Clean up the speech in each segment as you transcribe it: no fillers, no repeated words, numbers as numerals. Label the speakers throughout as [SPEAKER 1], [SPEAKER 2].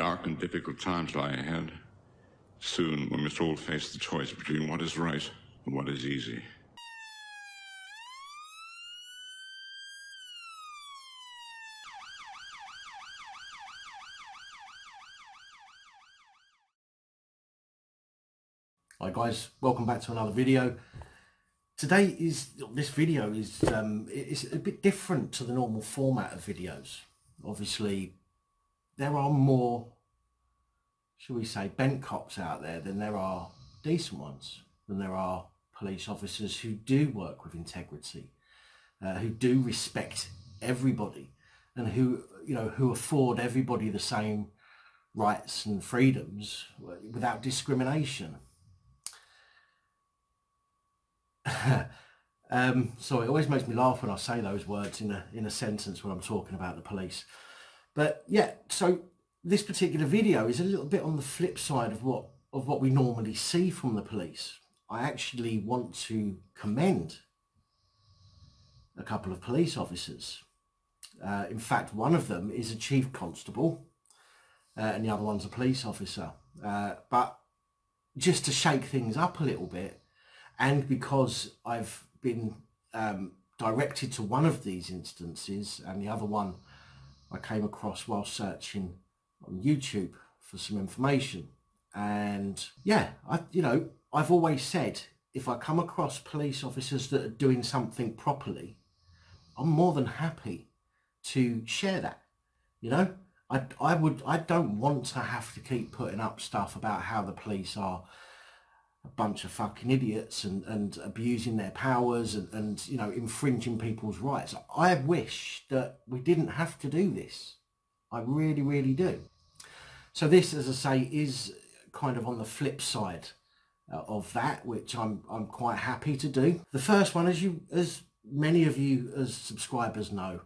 [SPEAKER 1] dark and difficult times lie ahead. Soon we must all face the choice between what is right and what is easy.
[SPEAKER 2] Hi guys, welcome back to another video. This video is it's a bit different to the normal format of videos. Obviously, there are more, shall we say, bent cops out there than there are decent ones, than there are police officers who do work with integrity, who do respect everybody, and who afford everybody the same rights and freedoms without discrimination. So it always makes me laugh when I say those words in a sentence when I'm talking about the police. But yeah, so this particular video is a little bit on the flip side of what we normally see from the police. I actually want to commend a couple of police officers. In fact, one of them is a chief constable and the other one's a police officer. But just to shake things up a little bit, and because I've been directed to one of these instances and the other one I came across while searching on YouTube for some information. And yeah, I've always said, if I come across police officers that are doing something properly, I'm more than happy to share that. I don't want to have to keep putting up stuff about how the police are a bunch of fucking idiots and abusing their powers and infringing people's rights. I wish that we didn't have to do this. I really, really do. So this, as I say, is kind of on the flip side of that, which I'm quite happy to do. The first one, as many of you as subscribers know,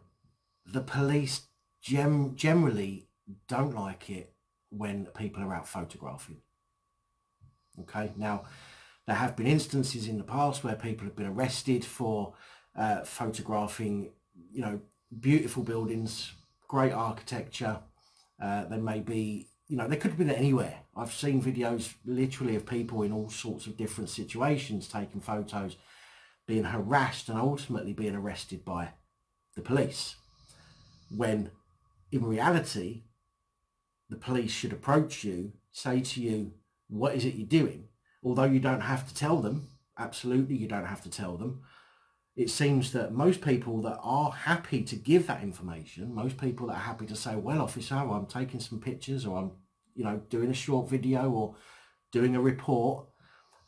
[SPEAKER 2] the police generally don't like it when people are out photographing. Okay, now there have been instances in the past where people have been arrested for photographing, beautiful buildings, great architecture. They may be, they could have been anywhere. I've seen videos literally of people in all sorts of different situations taking photos, being harassed and ultimately being arrested by the police. When in reality, the police should approach you, say to you, what is it you're doing? Although you don't have to tell them, absolutely you don't have to tell them. It seems that most people that are happy to give that information, most people that are happy to say, well, officer, I'm taking some pictures, or I'm, doing a short video or doing a report,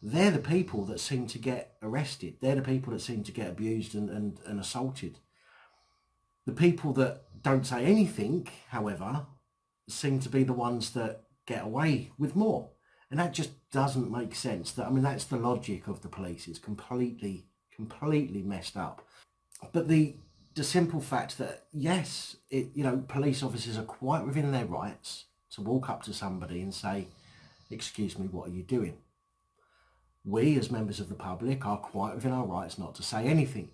[SPEAKER 2] they're the people that seem to get arrested. They're the people that seem to get abused and assaulted. The people that don't say anything, however, seem to be the ones that get away with more. And that just doesn't make sense. That's the logic of the police. It's completely messed up. But the simple fact that, yes, police officers are quite within their rights to walk up to somebody and say, excuse me, what are you doing? We, as members of the public, are quite within our rights not to say anything.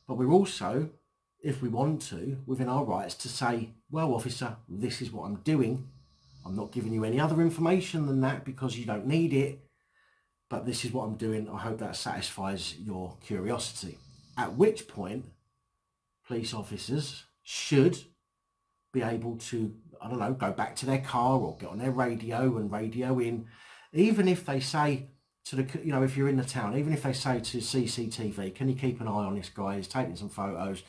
[SPEAKER 2] But we're also, if we want to, within our rights to say, well, officer, this is what I'm doing. I'm not giving you any other information than that because you don't need it, but this is what I'm doing. I hope that satisfies your curiosity. At which point, police officers should be able to, go back to their car or get on their radio and radio in, even if they say to the, if you're in the town, even if they say to CCTV, can you keep an eye on this guy? He's taking some photos.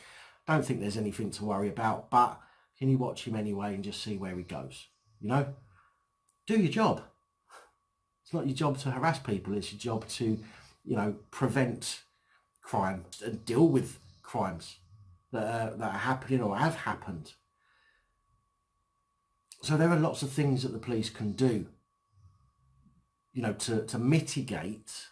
[SPEAKER 2] Don't think there's anything to worry about, but can you watch him anyway and just see where he goes? Do your job. It's not your job to harass people. It's your job to, prevent crime and deal with crimes that are happening or have happened. So there are lots of things that the police can do, to mitigate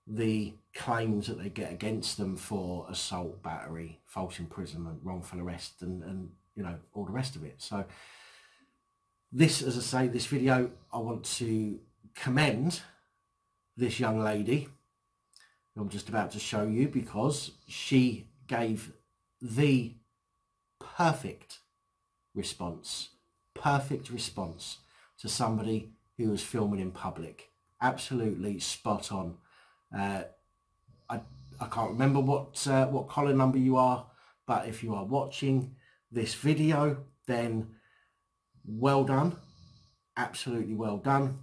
[SPEAKER 2] the claims that they get against them for assault, battery, false imprisonment, wrongful arrest, and all the rest of it. So this, as I say, this video, I want to commend this young lady who I'm just about to show you, because she gave the perfect response perfect response to somebody who was filming in public. Absolutely spot on. I can't remember what collar number you are, but if you are watching this video, then well done, absolutely well done.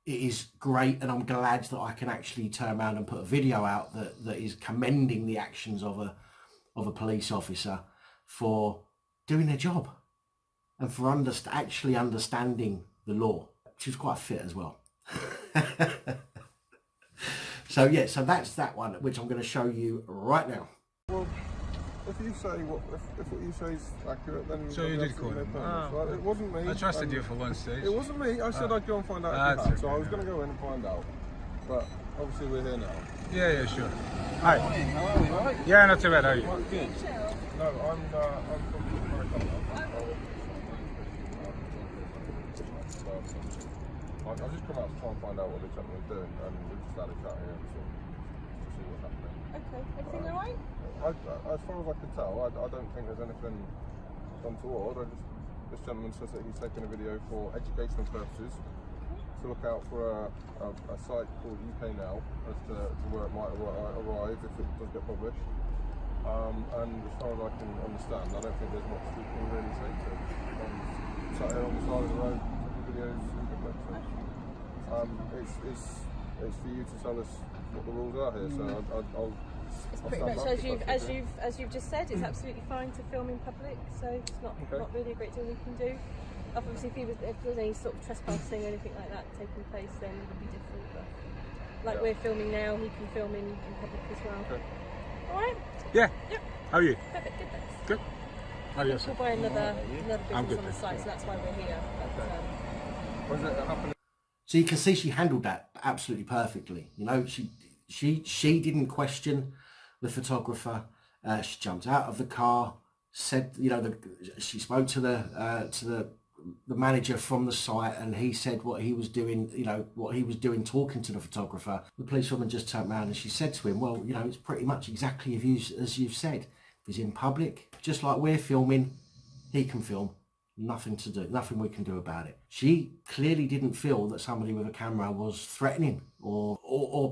[SPEAKER 2] It is great, and I'm glad that I can actually turn around and put a video out that is commending the actions of a police officer for doing their job and for actually understanding the law. She was quite fit as well. So yeah, so that's that one, which I'm going to show you right now.
[SPEAKER 3] Well, if you say if what you say is accurate, then
[SPEAKER 4] so you did call him.
[SPEAKER 3] Right? It wasn't me.
[SPEAKER 4] I trusted you for one stage.
[SPEAKER 3] It wasn't me. I said I'd go and find out if you had, so I was going to go in and find out. But obviously we're here now.
[SPEAKER 4] Yeah, sure.
[SPEAKER 3] Hi. How are you? Right?
[SPEAKER 4] Yeah, not too bad. How are you?
[SPEAKER 3] Good. No, I'm I've just come out to try and find out what the gentleman's doing, and we've just had a chat here to see what's happening.
[SPEAKER 5] Okay, everything alright?
[SPEAKER 3] As far as I can tell, I don't think there's anything untoward. This gentleman says that he's taking a video for educational purposes to look out for a site called UK Now as to where it might arrive if it does get published. And as far as I can understand, I don't think there's much we can really say to it. Sat here on the side of the road, taking videos in public. It's for you to tell us what the rules are here. So I'll
[SPEAKER 5] it's pretty much as you've just said. It's absolutely fine to film in public. So it's not really a great deal we can do. Obviously, if there's any sort of trespassing or anything like that taking place, then it would be different. But like we're filming now, he can film in public as well. Okay. All right.
[SPEAKER 4] Yeah.
[SPEAKER 5] Yep.
[SPEAKER 4] How are you?
[SPEAKER 5] Perfect. Good. Thanks.
[SPEAKER 4] Good. How are you?
[SPEAKER 5] We'll buy another business on the site, so that's why we're here. But,
[SPEAKER 3] was it happening?
[SPEAKER 2] So you can see she handled that absolutely perfectly. You know, she didn't question the photographer. She jumped out of the car, said, you know, she spoke to the manager from the site, and he said what he was doing, you know, what he was doing talking to the photographer. The policewoman just turned around and she said to him, well, you know, it's pretty much exactly as you've said. If he's in public, just like we're filming, he can film. Nothing to do, nothing we can do about it. She clearly didn't feel that somebody with a camera was threatening or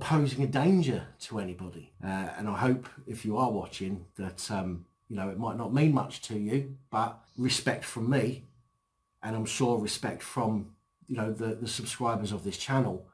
[SPEAKER 2] posing a danger to anybody. And I hope if you are watching that, you know, it might not mean much to you, but respect from me, and I'm sure respect from, you know, the subscribers of this channel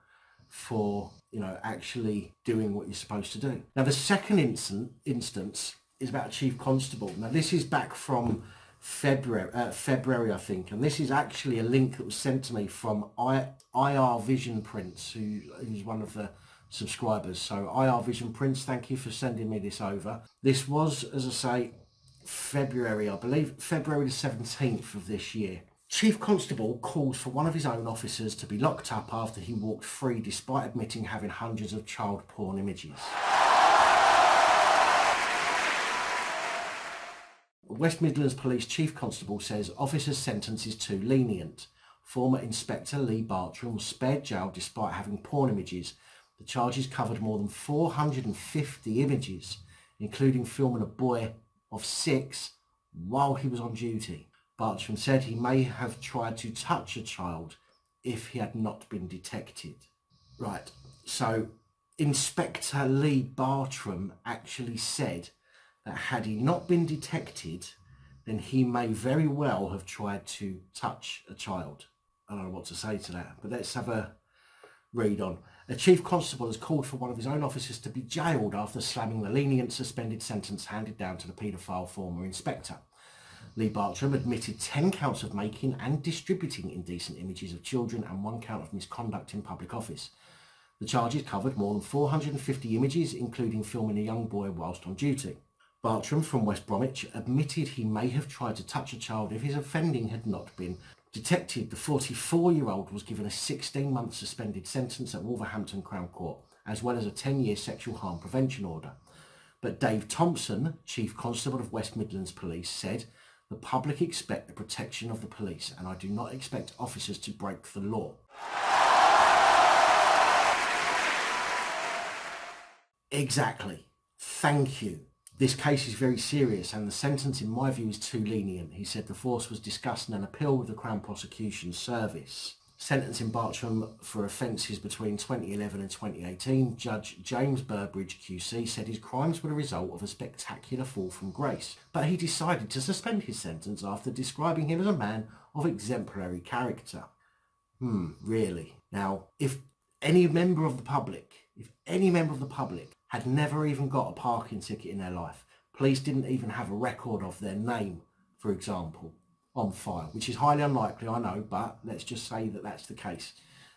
[SPEAKER 2] for, you know, actually doing what you're supposed to do. Now, the second instance is about a chief constable. Now, this is back from February, I think, and this is actually a link that was sent to me from IR Vision Prince, who's one of the subscribers. So IR Vision Prince, thank you for sending me this over. This was, as I say, February, I believe, February the 17th of this year. Chief Constable calls for one of his own officers to be locked up after he walked free despite admitting having hundreds of child porn images. West Midlands Police Chief Constable says officer's sentence is too lenient. Former Inspector Lee Bartram was spared jail despite having porn images. The charges covered more than 450 images, including filming a boy of 6 while he was on duty. Bartram said he may have tried to touch a child if he had not been detected. Right, so Inspector Lee Bartram actually said that had he not been detected, then he may very well have tried to touch a child. I don't know what to say to that, but let's have a read on. A chief constable has called for one of his own officers to be jailed after slamming the lenient suspended sentence handed down to the paedophile former inspector. Lee Bartram admitted 10 counts of making and distributing indecent images of children and 1 count of misconduct in public office. The charges covered more than 450 images, including filming a young boy whilst on duty. Bartram from West Bromwich admitted he may have tried to touch a child if his offending had not been detected. The 44-year-old was given a 16-month suspended sentence at Wolverhampton Crown Court, as well as a 10-year sexual harm prevention order. But Dave Thompson, Chief Constable of West Midlands Police, said, "The public expect the protection of the police, and I do not expect officers to break the law." Exactly. Thank you. This case is very serious and the sentence in my view is too lenient. He said the force was discussed in an appeal with the Crown Prosecution Service. Sentence in Bartram for offences between 2011 and 2018, Judge James Burbridge QC said his crimes were the result of a spectacular fall from grace, but he decided to suspend his sentence after describing him as a man of exemplary character. Really? Now, if any member of the public had never even got a parking ticket in their life, police didn't even have a record of their name, for example, on file, which is highly unlikely, I know, but let's just say that that's the case.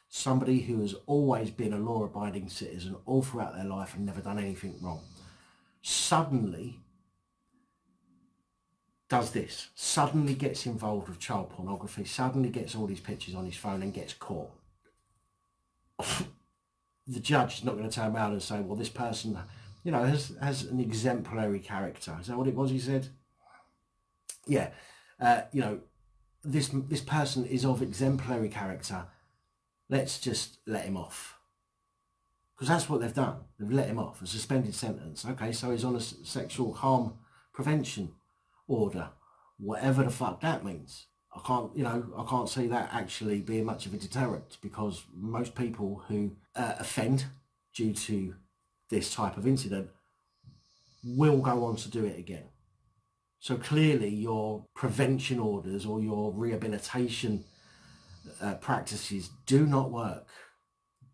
[SPEAKER 2] Somebody who has always been a law-abiding citizen all throughout their life and never done anything wrong, suddenly does this, suddenly gets involved with child pornography, suddenly gets all these pictures on his phone and gets caught. The judge is not going to turn around and say, well, this person, you know, has an exemplary character. Is that what it was he said? Yeah. You know, this person is of exemplary character. Let's just let him off. Because that's what they've done. They've let him off, a suspended sentence. Okay, so he's on a sexual harm prevention order, whatever the fuck that means. I can't see that actually being much of a deterrent, because most people who offend due to this type of incident will go on to do it again. So clearly your prevention orders or your rehabilitation practices do not work.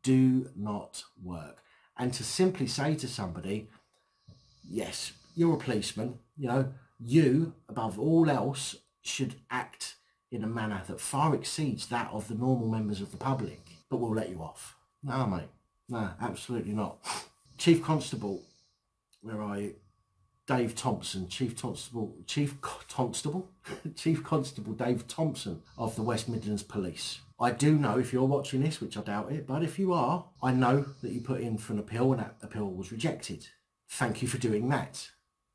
[SPEAKER 2] Do not work. And to simply say to somebody, yes, you're a policeman, you know, you above all else should act in a manner that far exceeds that of the normal members of the public, but we'll let you off. No, mate. No, absolutely not. Chief Constable, where are you? Dave Thompson, Chief Constable Dave Thompson of the West Midlands Police. I do know, if you're watching this, which I doubt it, but if you are, I know that you put in for an appeal and that appeal was rejected. Thank you for doing that,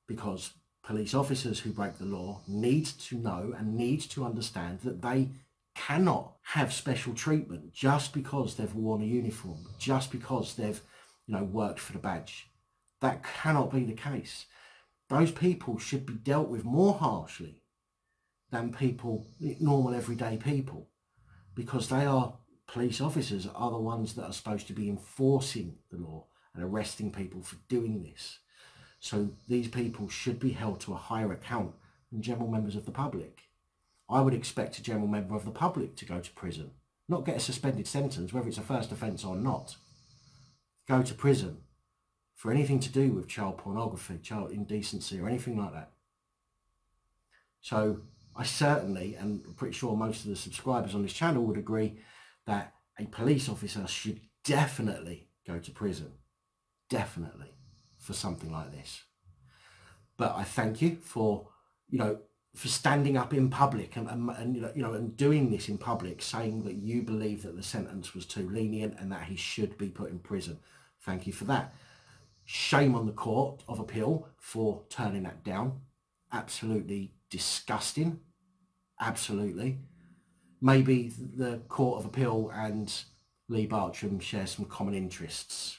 [SPEAKER 2] because police officers who break the law need to know and need to understand that they cannot have special treatment just because they've worn a uniform, just because they've, you know, worked for the badge. That cannot be the case. Those people should be dealt with more harshly than people, normal everyday people, because they are, police officers are the ones that are supposed to be enforcing the law and arresting people for doing this. So these people should be held to a higher account than general members of the public. I would expect a general member of the public to go to prison, not get a suspended sentence, whether it's a first offence or not. Go to prison for anything to do with child pornography, child indecency or anything like that. So I certainly, and I'm pretty sure most of the subscribers on this channel would agree, that a police officer should definitely go to prison. Definitely. For something like this. But I thank you for, you know, for standing up in public and you know and doing this in public, saying that you believe that the sentence was too lenient and that he should be put in prison. Thank you for that. Shame on the Court of Appeal for turning that down. Absolutely disgusting. Absolutely. Maybe the Court of Appeal and Lee Bartram share some common interests.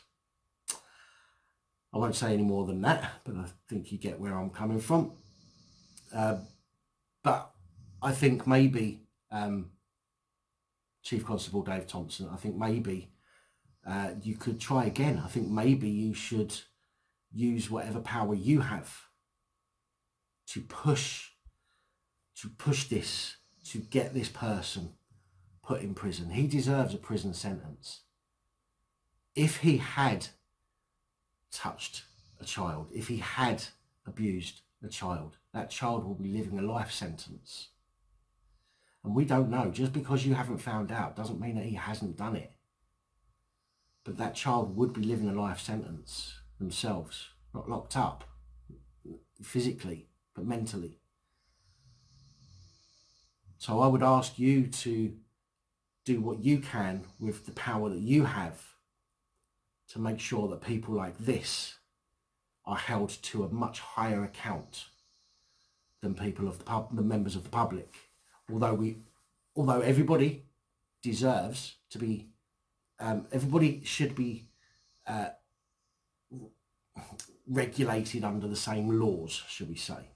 [SPEAKER 2] I won't say any more than that, but I think you get where I'm coming from. But I think maybe Chief Constable Dave Thompson, I think maybe you could try again. I think maybe you should use whatever power you have to push this, to get this person put in prison. He deserves a prison sentence. If he had touched a child, if he had abused a child, that child will be living a life sentence. And we don't know. Just because you haven't found out doesn't mean that he hasn't done it. But that child would be living a life sentence themselves, not locked up physically, but mentally. So I would ask you to do what you can with the power that you have to make sure that people like this are held to a much higher account than people of the members of the public. Although everybody deserves to be, everybody should be regulated under the same laws, shall we say.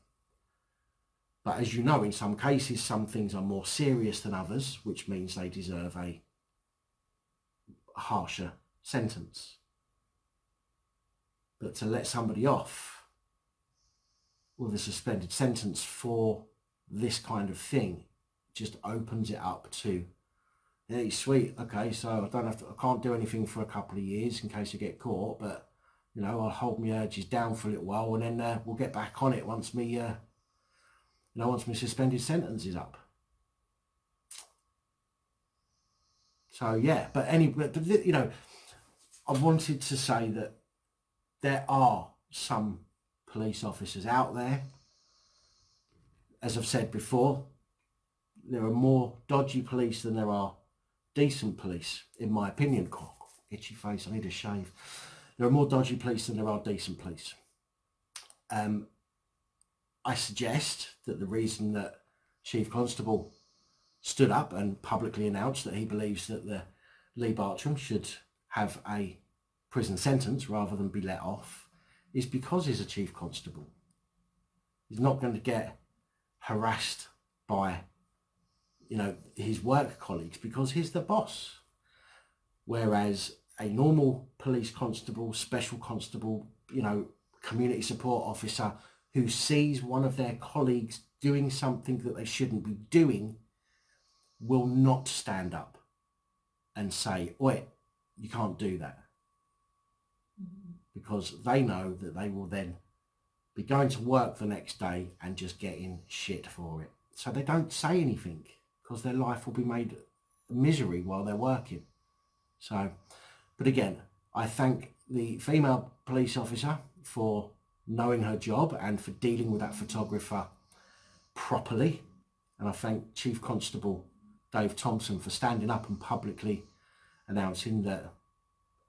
[SPEAKER 2] But as you know, in some cases, some things are more serious than others, which means they deserve a harsher sentence. But to let somebody off with a suspended sentence for this kind of thing just opens it up to, hey, sweet, okay, so I can't do anything for a couple of years in case I get caught, but you know, I'll hold my urges down for a little while, and then we'll get back on it once once my suspended sentence is up. So yeah, but you know, I wanted to say that there are some police officers out there, as I've said before, there are more dodgy police than there are decent police, in my opinion. Oh, itchy face, I need a shave. There are more dodgy police than there are decent police. I suggest that the reason that Chief Constable stood up and publicly announced that he believes that the Lee Bartram should have a prison sentence rather than be let off is because he's a Chief Constable. He's not going to get harassed by, you know, his work colleagues because he's the boss. Whereas a normal police constable, special constable, you know, community support officer who sees one of their colleagues doing something that they shouldn't be doing will not stand up and say, oi, you can't do that. Because they know that they will then be going to work the next day and just getting shit for it. So they don't say anything because their life will be made misery while they're working. So, but again, I thank the female police officer for knowing her job and for dealing with that photographer properly. And I thank Chief Constable Dave Thompson for standing up and publicly announcing that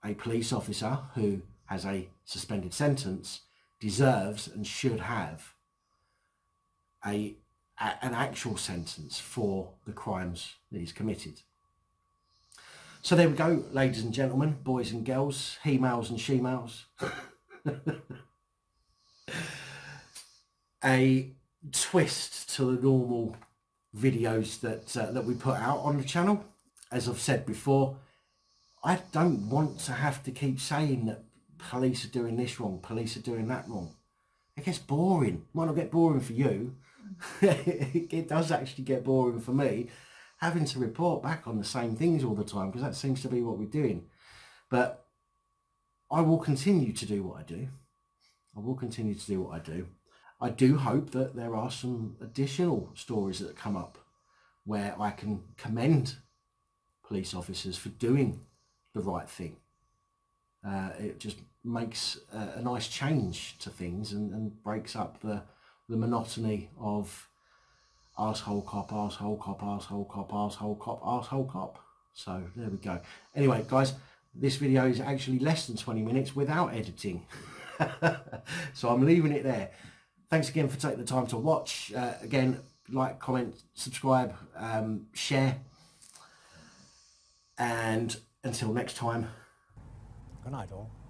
[SPEAKER 2] a police officer who has a suspended sentence deserves and should have an actual sentence for the crimes that he's committed. So there we go, ladies and gentlemen, boys and girls, he-males and she-males. A twist to the normal videos that we put out on the channel. As I've said before, I don't want to have to keep saying that police are doing this wrong, police are doing that wrong. It gets boring. Might not get boring for you. It does actually get boring for me, having to report back on the same things all the time, because that seems to be what we're doing. But I will continue to do what I do. I will continue to do what I do. I do hope that there are some additional stories that come up where I can commend police officers for doing the right thing. It just makes a nice change to things and breaks up the monotony of arsehole cop, arsehole cop, arsehole cop, arsehole cop, arsehole cop. So there we go. Anyway, guys, this video is actually less than 20 minutes without editing. So I'm leaving it there. Thanks again for taking the time to watch. Again, like, comment, subscribe, share. And until next time.
[SPEAKER 6] Good night, all.